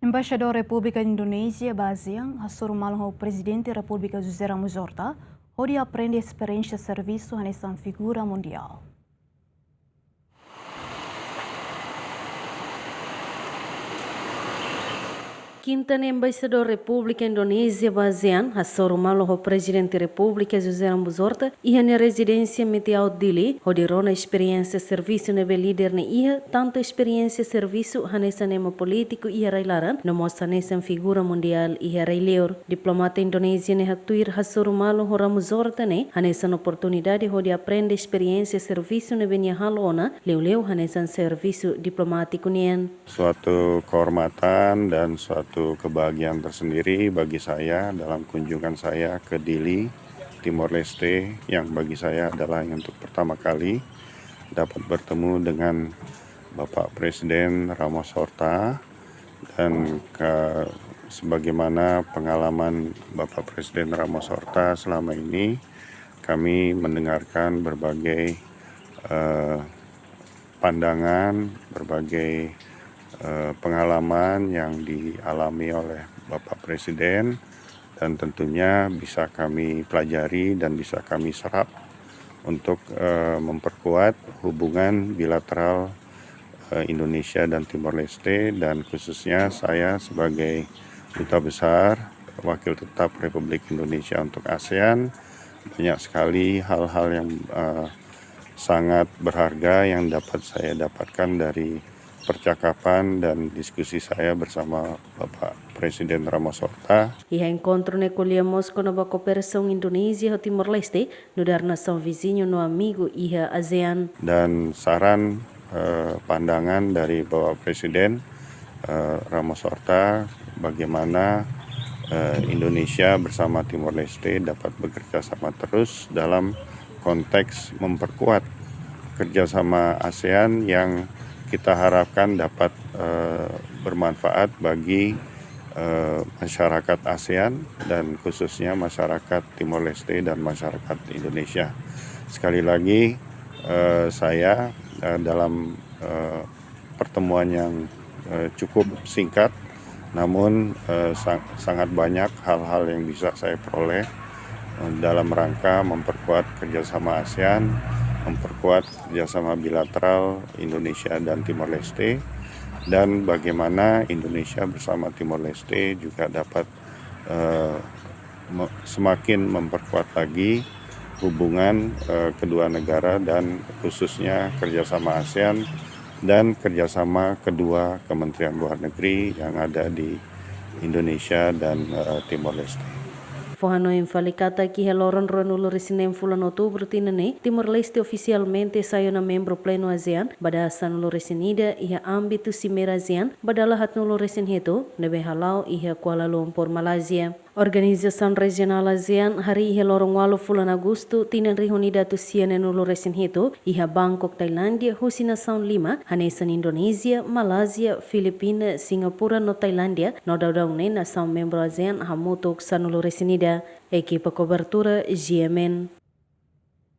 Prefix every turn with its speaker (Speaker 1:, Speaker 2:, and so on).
Speaker 1: Embaixador República Indonésia, Bazian, hasuru malam Presidente República José Ramos Horta, onde aprende experiência serviço nessa figura mundial.
Speaker 2: Quintan Embaixador República Indonésia Bazian, hasuru malam Presidente República José Ramos Horta, ia na residência Meteau Dili, onde rona experiência serviço nível líder na ia, tanto experiência serviço hanessa nema político ia railaran, na mostra nessa figura mundial ia raileur. Diplomata Indonésia ne hatuir hasuru malam Ramos Horta ne, hanessa oportunidade onde aprende experiência serviço ne benya halona, leu hanessa serviço diplomático nian.
Speaker 3: Suatu kehormatan dan suatu kebahagiaan tersendiri bagi saya dalam kunjungan saya ke Dili, Timor Leste, yang bagi saya adalah yang untuk pertama kali dapat bertemu dengan Bapak Presiden Ramos Horta, dan sebagaimana pengalaman Bapak Presiden Ramos Horta selama ini, kami mendengarkan berbagai pandangan, berbagai pengalaman yang dialami oleh Bapak Presiden, dan tentunya bisa kami pelajari dan bisa kami serap untuk memperkuat hubungan bilateral Indonesia dan Timor Leste, dan khususnya saya sebagai Duta Besar Wakil Tetap Republik Indonesia untuk ASEAN, banyak sekali hal-hal yang sangat berharga yang dapat saya dapatkan dari percakapan dan diskusi saya bersama Bapak Presiden Ramos Horta.
Speaker 2: Ia encontro ne colhemos com a cooperação Indonésia e Timor-Leste no dar nação vizinho no amigo ia ASEAN.
Speaker 3: Dan saran pandangan dari Bapak Presiden Ramos Horta bagaimana Indonesia bersama Timor Leste dapat bekerja sama terus dalam konteks memperkuat kerjasama ASEAN yang kita harapkan dapat bermanfaat bagi masyarakat ASEAN dan khususnya masyarakat Timor Leste dan masyarakat Indonesia. Sekali lagi saya dalam pertemuan yang cukup singkat, namun sangat banyak hal-hal yang bisa saya peroleh dalam rangka memperkuat kerjasama ASEAN, memperkuat kerjasama bilateral Indonesia dan Timor Leste, dan bagaimana Indonesia bersama Timor Leste juga dapat semakin memperkuat lagi hubungan kedua negara, dan khususnya kerjasama ASEAN dan kerjasama kedua Kementerian Luar Negeri yang ada di Indonesia dan Timor Leste.
Speaker 2: Fohano enfalicata que heloron ronulo resinem fulan outubro tinane, Timor-Leste oficialmente saiu na membro pleno ASEAN, badasan nulo resinida ia âmbito cimeira ASEAN, badalahat nulo resinheto, nebe halau ia Kuala Lumpur, Malaysia. Organização Regional ASEAN hari ia lorong walo fulan Agosto tinan reunida tu siane nulo resinheto, ia Bangkok, Tailândia, husi nação Lima, hanesan Indonésia, Malásia, Filipina, Singapura no Tailândia, no daudau ne nação membro ASEAN hamutuk sanulo resinida. Equipa cobertura GMN.